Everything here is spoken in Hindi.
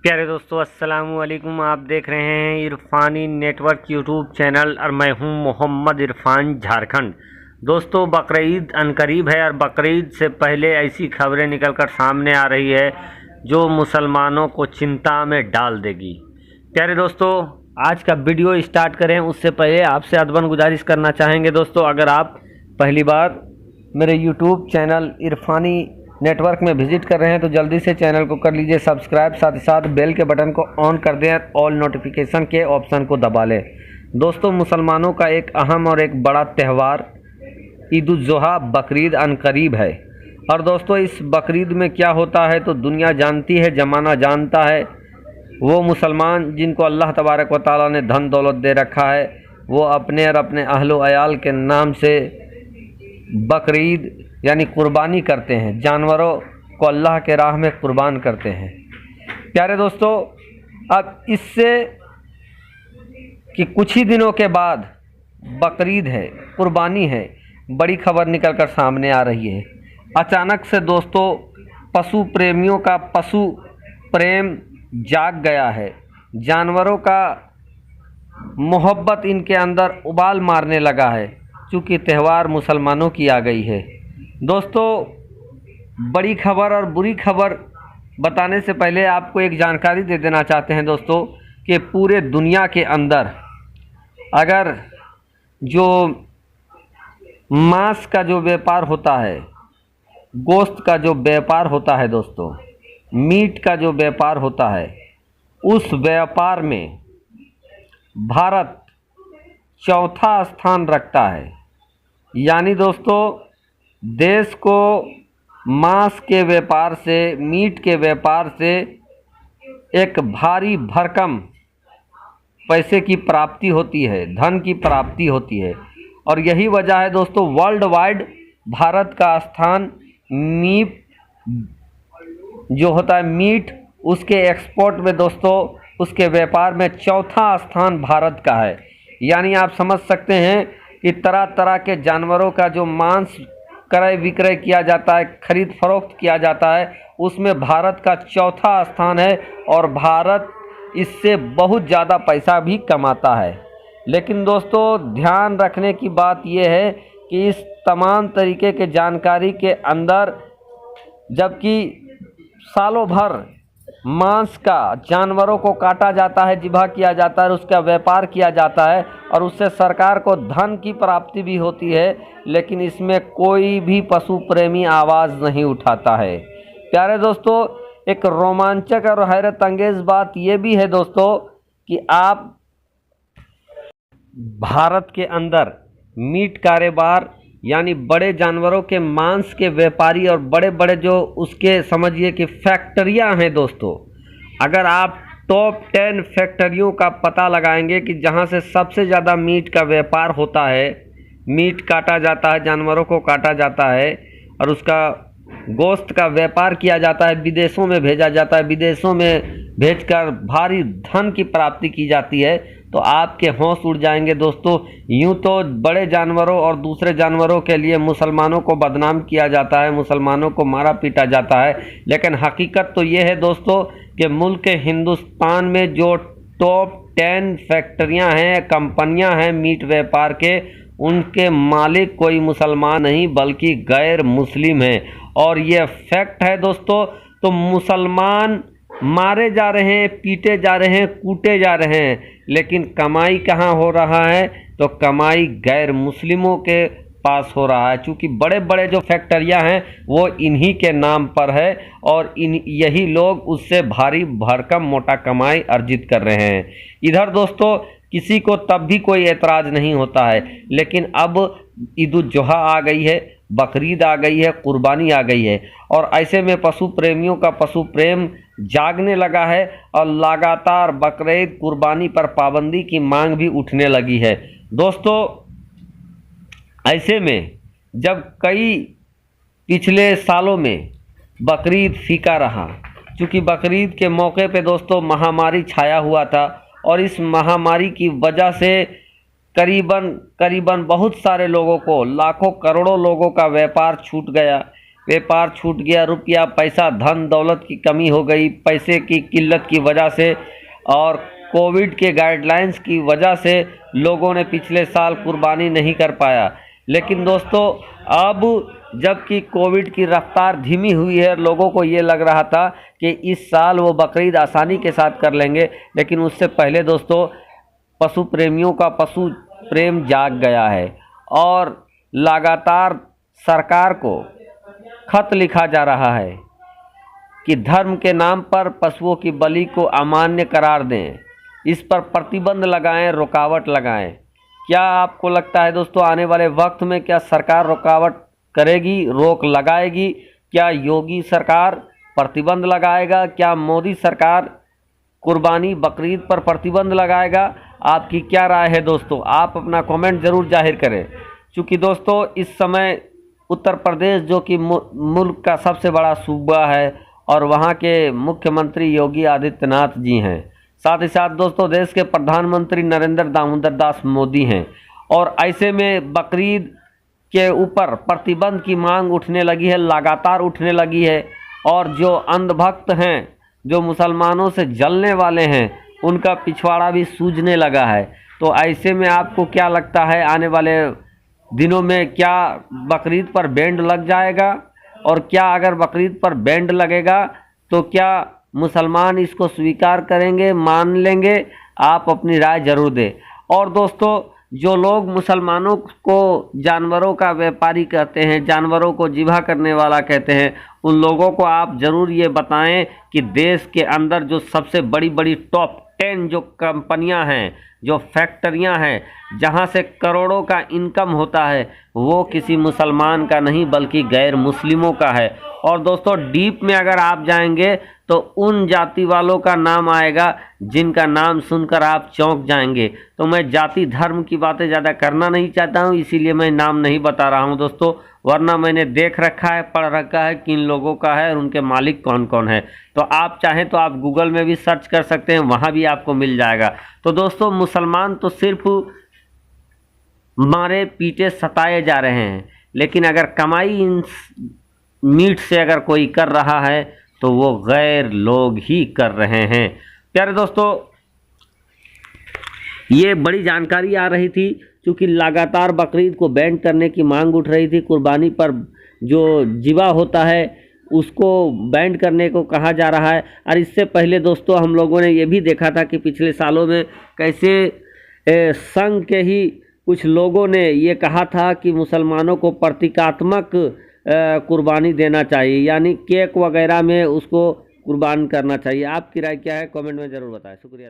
प्यारे दोस्तों, अस्सलाम वालेकुम। आप देख रहे हैं इरफानी नेटवर्क यूट्यूब चैनल और मैं हूं मोहम्मद इरफान, झारखंड। दोस्तों, बकरीद अनकरीब है और बकरीद से पहले ऐसी खबरें निकलकर सामने आ रही है जो मुसलमानों को चिंता में डाल देगी। प्यारे दोस्तों, आज का वीडियो स्टार्ट करें उससे पहले आपसे अदबन गुजारिश करना चाहेंगे दोस्तों, अगर आप पहली बार मेरे यूट्यूब चैनल इरफानी नेटवर्क में विजिट कर रहे हैं तो जल्दी से चैनल को कर लीजिए सब्सक्राइब, साथ ही साथ बेल के बटन को ऑन कर दें, ऑल नोटिफिकेशन के ऑप्शन को दबा लें। दोस्तों, मुसलमानों का एक अहम और एक बड़ा त्यौहार ईद उल ज़ुहा बकरीद अनकरीब है। और दोस्तों, इस बकरीद में क्या होता है तो दुनिया जानती है, ज़माना जानता है। वो मुसलमान जिनको अल्लाह तबारक व तआला ने धन दौलत दे रखा है, वो अपने और अपने अहलो अयाल के नाम से बकरीद यानी कुर्बानी करते हैं, जानवरों को अल्लाह के राह में कुर्बान करते हैं। प्यारे दोस्तों, अब इससे कि कुछ ही दिनों के बाद बकरीद है, कुर्बानी है, बड़ी खबर निकल कर सामने आ रही है। अचानक से दोस्तों, पशु प्रेमियों का पशु प्रेम जाग गया है। जानवरों का मोहब्बत इनके अंदर उबाल मारने लगा है, चूँकि त्यौहार मुसलमानों की आ गई है। दोस्तों, बड़ी खबर और बुरी खबर बताने से पहले आपको एक जानकारी दे देना चाहते हैं दोस्तों कि पूरे दुनिया के अंदर अगर जो मांस का जो व्यापार होता है, गोश्त का जो व्यापार होता है दोस्तों, मीट का जो व्यापार होता है, उस व्यापार में भारत चौथा स्थान रखता है। यानी दोस्तों, देश को मांस के व्यापार से, मीट के व्यापार से एक भारी भरकम पैसे की प्राप्ति होती है, धन की प्राप्ति होती है। और यही वजह है दोस्तों, वर्ल्ड वाइड भारत का स्थान मीट जो होता है, मीट, उसके एक्सपोर्ट में दोस्तों, उसके व्यापार में चौथा स्थान भारत का है। यानी आप समझ सकते हैं कि तरह तरह के जानवरों का जो मांस क्रय विक्रय किया जाता है, खरीद फरोख्त किया जाता है, उसमें भारत का चौथा स्थान है और भारत इससे बहुत ज़्यादा पैसा भी कमाता है। लेकिन दोस्तों, ध्यान रखने की बात यह है कि इस तमाम तरीके के जानकारी के अंदर, जबकि सालों भर मांस का जानवरों को काटा जाता है, ज़िबा किया जाता है, उसका व्यापार किया जाता है और उससे सरकार को धन की प्राप्ति भी होती है, लेकिन इसमें कोई भी पशु प्रेमी आवाज़ नहीं उठाता है। प्यारे दोस्तों, एक रोमांचक और हैरत अंगेज बात यह भी है दोस्तों कि आप भारत के अंदर मीट कारोबार यानी बड़े जानवरों के मांस के व्यापारी और बड़े बड़े जो उसके समझिए कि फैक्ट्रियां हैं दोस्तों, अगर आप टॉप 10 फैक्ट्रियों का पता लगाएंगे कि जहां से सबसे ज़्यादा मीट का व्यापार होता है, मीट काटा जाता है, जानवरों को काटा जाता है और उसका गोश्त का व्यापार किया जाता है, विदेशों में भेजा जाता है, विदेशों में भेजकर भारी धन की प्राप्ति की जाती है, तो आपके होश उड़ जाएंगे दोस्तों। यूं तो बड़े जानवरों और दूसरे जानवरों के लिए मुसलमानों को बदनाम किया जाता है, मुसलमानों को मारा पीटा जाता है, लेकिन हकीकत तो ये है दोस्तों कि मुल्क हिंदुस्तान में जो टॉप 10 फैक्ट्रियां हैं, कंपनियां हैं मीट व्यापार के, उनके मालिक कोई मुसलमान नहीं बल्कि गैर मुस्लिम है। और ये फैक्ट है दोस्तों। तो मुसलमान मारे जा रहे हैं, पीटे जा रहे हैं, कूटे जा रहे हैं, लेकिन कमाई कहाँ हो रहा है तो कमाई गैर मुस्लिमों के पास हो रहा है, क्योंकि बड़े बड़े जो फैक्ट्रियां हैं वो इन्हीं के नाम पर है और यही लोग उससे भारी भरकम मोटा कमाई अर्जित कर रहे हैं। इधर दोस्तों किसी को तब भी कोई एतराज़ नहीं होता है, लेकिन अब ईद उल ज़ुहा आ गई है, बकरीद आ गई है, कुर्बानी आ गई है और ऐसे में पशु प्रेमियों का पशु प्रेम जागने लगा है और लगातार बकरीद कुर्बानी पर पाबंदी की मांग भी उठने लगी है। दोस्तों, ऐसे में जब कई पिछले सालों में बकरीद फीका रहा, क्योंकि बकरीद के मौके पे दोस्तों महामारी छाया हुआ था और इस महामारी की वजह से करीबन बहुत सारे लोगों को, लाखों करोड़ों लोगों का व्यापार छूट गया। व्यापार छूट गया, रुपया पैसा धन दौलत की कमी हो गई, पैसे की किल्लत की वजह से और कोविड के गाइडलाइंस की वजह से लोगों ने पिछले साल कुर्बानी नहीं कर पाया। लेकिन दोस्तों अब जबकि कोविड की रफ्तार धीमी हुई है, लोगों को ये लग रहा था कि इस साल वो बकरीद आसानी के साथ कर लेंगे, लेकिन उससे पहले दोस्तों पशु प्रेमियों का पशु प्रेम जाग गया है और लगातार सरकार को खत लिखा जा रहा है कि धर्म के नाम पर पशुओं की बलि को अमान्य करार दें, इस पर प्रतिबंध लगाएं, रुकावट लगाएं। क्या आपको लगता है दोस्तों आने वाले वक्त में क्या सरकार रुकावट करेगी, रोक लगाएगी? क्या योगी सरकार प्रतिबंध लगाएगा? क्या मोदी सरकार कुर्बानी बकरीद पर प्रतिबंध लगाएगा? आपकी क्या राय है दोस्तों? आप अपना कमेंट जरूर जाहिर करें। चूँकि दोस्तों इस समय उत्तर प्रदेश जो कि मुल्क का सबसे बड़ा सूबा है और वहाँ के मुख्यमंत्री योगी आदित्यनाथ जी हैं, साथ ही साथ दोस्तों देश के प्रधानमंत्री नरेंद्र दामोदर दास मोदी हैं, और ऐसे में बकरीद के ऊपर प्रतिबंध की मांग उठने लगी है, लगातार उठने लगी है। और जो अंधभक्त हैं, जो मुसलमानों से जलने वाले हैं, उनका पिछवाड़ा भी सूजने लगा है। तो ऐसे में आपको क्या लगता है आने वाले दिनों में क्या बकरीद पर बैंड लग जाएगा? और क्या अगर बकरीद पर बैंड लगेगा तो क्या मुसलमान इसको स्वीकार करेंगे, मान लेंगे? आप अपनी राय जरूर दें। और दोस्तों जो लोग मुसलमानों को जानवरों का व्यापारी कहते हैं, जानवरों को ज़िबा करने वाला कहते हैं, उन लोगों को आप ज़रूर ये बताएं कि देश के अंदर जो सबसे बड़ी बड़ी टॉप 10 जो कंपनियां हैं, जो फैक्ट्रियां हैं, जहां से करोड़ों का इनकम होता है, वो किसी मुसलमान का नहीं बल्कि गैर मुस्लिमों का है। और दोस्तों डीप में अगर आप जाएंगे तो उन जाति वालों का नाम आएगा जिनका नाम सुनकर आप चौंक जाएंगे। तो मैं जाति धर्म की बातें ज़्यादा करना नहीं चाहता हूं, इसीलिए मैं नाम नहीं बता रहा हूं दोस्तों, वरना मैंने देख रखा है, पढ़ रखा है किन लोगों का है और उनके मालिक कौन कौन है। तो आप चाहें तो आप गूगल में भी सर्च कर सकते हैं, वहाँ भी आपको मिल जाएगा। तो दोस्तों मुसलमान तो सिर्फ मारे पीटे सताए जा रहे हैं, लेकिन अगर कमाई इन मीट से अगर कोई कर रहा है तो वो गैर लोग ही कर रहे हैं। प्यारे दोस्तों ये बड़ी जानकारी आ रही थी, क्योंकि लगातार बकरीद को बैन करने की मांग उठ रही थी। कुर्बानी पर जो ज़िबा होता है उसको बैन करने को कहा जा रहा है। और इससे पहले दोस्तों हम लोगों ने ये भी देखा था कि पिछले सालों में कैसे संघ के ही कुछ लोगों ने ये कहा था कि मुसलमानों को प्रतीकात्मक कुर्बानी देना चाहिए, यानी केक वगैरह में उसको कुर्बान करना चाहिए। आपकी राय क्या है? कमेंट में ज़रूर बताएं। शुक्रिया।